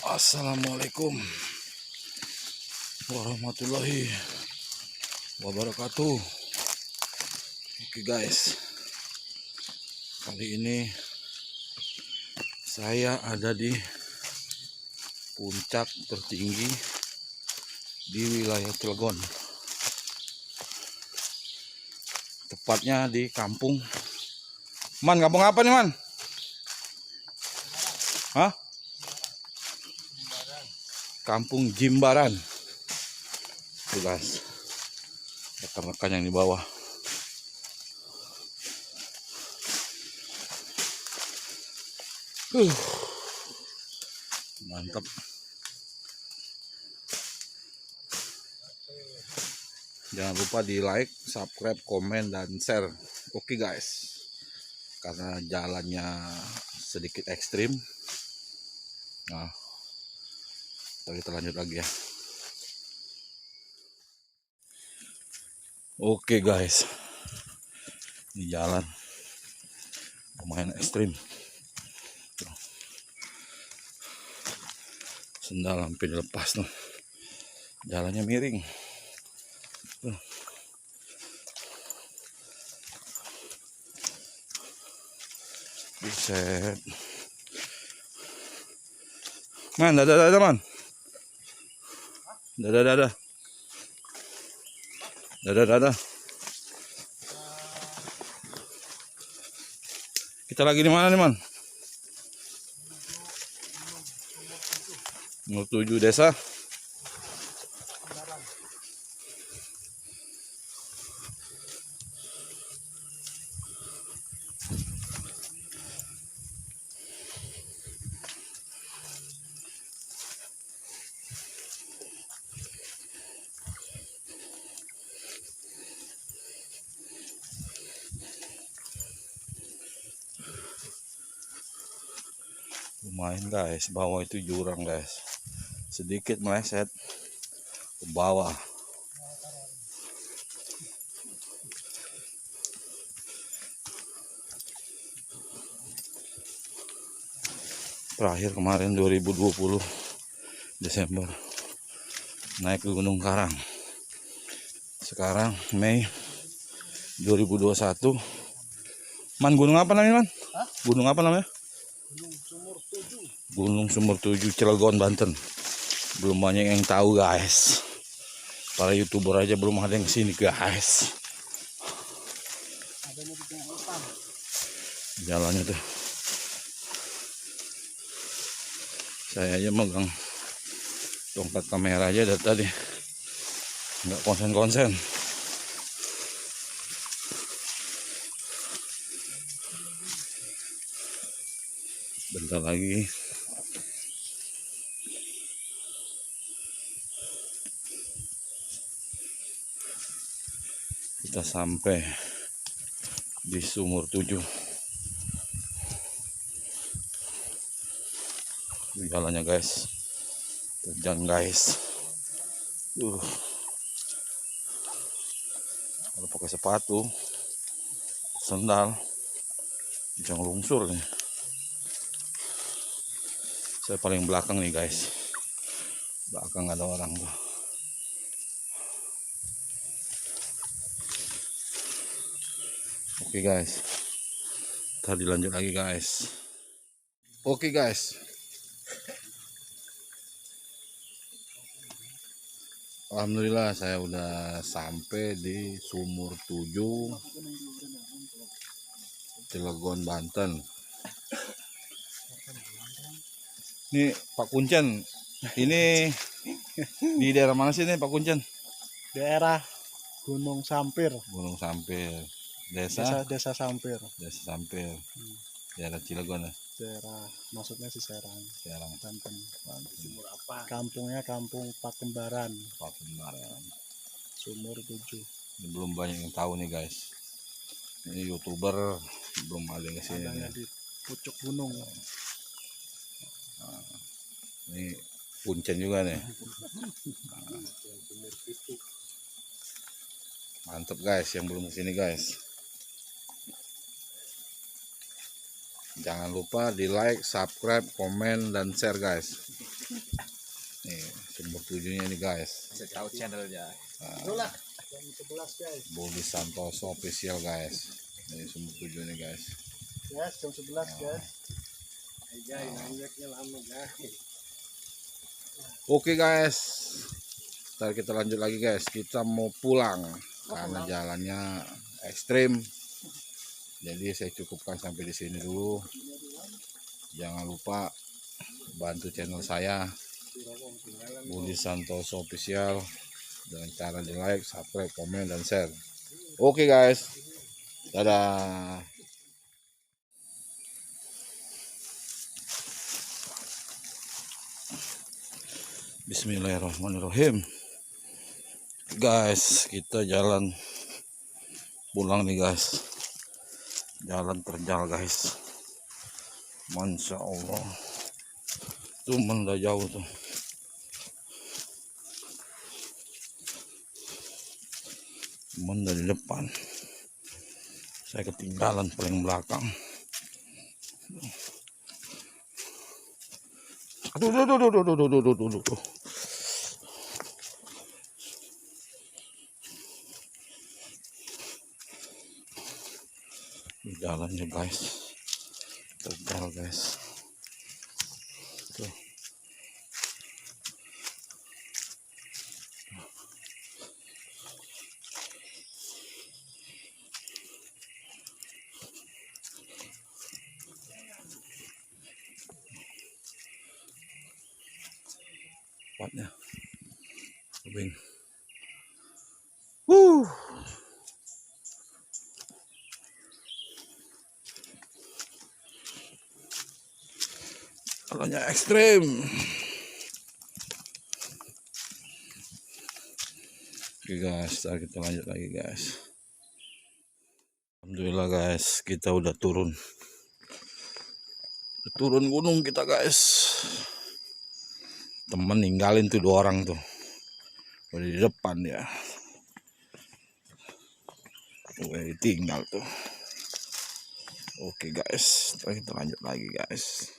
Assalamualaikum warahmatullahi wabarakatuh. Oke guys, kali ini saya ada di puncak tertinggi di wilayah Cilegon, tepatnya di kampung kampung apa nih Man? Hah? Kampung Jimbaran. Tuh guys, rekan-rekan yang di bawah. Mantap. Jangan lupa di like, subscribe, komen, dan share. Oke guys, karena jalannya sedikit ekstrim. Nah, kita lanjut lagi ya. Oke guys, ini jalan lumayan ekstrim. Sendal hampir dilepas tuh. Jalannya miring. Buset. Man, dadah man. Dadah. Kita lagi di mana nih Man? Menuju desa. Lumayan guys, bawah itu jurang guys, sedikit meleset ke bawah. Terakhir kemarin 2020 Desember naik ke Gunung Karang. Sekarang Mei 2021. Man, gunung apa namanya Man? Hah? Gunung apa namanya? Gunung Sumur 7 Cilegon, Banten. Belum banyak yang tahu guys. Para YouTuber aja belum ada yang kesini guys. Jalannya tuh, saya aja megang tongkat kamera aja dari tadi nggak konsen. Bentar lagi kita sampai di Sumur 7. Jalannya guys, terjang guys. Kalau pakai sepatu, sandal, bisa ngelungsur nih. Saya paling belakang nih guys. Belakang ada orang tuh. Oke guys, ntar dilanjut lagi guys. Oke guys, alhamdulillah saya udah sampai di Sumur 7 Cilegon, Banten. Ini Pak Kuncen, ini di daerah mana sih nih Pak Kuncen? Daerah Gunung Sampir. Gunung Sampir. Desa Sampir. Desa Sampir. Daerah Cilegon ya. Daerah maksudnya di Serang, Banten. Sumur apa? Kampungnya Kampung Pakembaran. Sumur 7. Ini belum banyak yang tahu nih guys. Ini YouTuber belum ada yang kesini. Adanya di pucuk gunung. Nah, ini Kuncen juga nih. Mantap guys yang belum kesini guys. Jangan lupa di like, subscribe, komen, dan share guys. Nih sumber 7-nya ini guys. Bisa tahu channelnya. Itulah. Jam 11 guys. Budi Santoso official guys. Ini sumber 7 nih guys. Yes, jam 11 guys. Guys, nanjaknya lama guys. Oke guys. Ntar kita lanjut lagi guys. Kita mau pulang karena jalannya ekstrim. Jadi saya cukupkan sampai di sini dulu. Jangan lupa bantu channel saya Budi Santoso official dengan cara di like, subscribe, komen, dan share. Oke guys, dadah. Bismillahirrahmanirrahim. Guys, kita jalan pulang nih guys. Jalan terjal guys. Masya Allah. Cuman udah jauh tuh. Cuman dari depan. Saya ketinggalan paling belakang. Aduh. Jalannya guys. Terjal guys. Tuh. Tempatnya tebing. Jalannya ekstrim. Oke guys, kita lanjut lagi guys. Alhamdulillah guys, kita udah turun gunung kita guys. Temen ninggalin tuh 2 orang tuh udah di depan ya. Udah ditinggal tuh. Oke guys, kita lanjut lagi guys.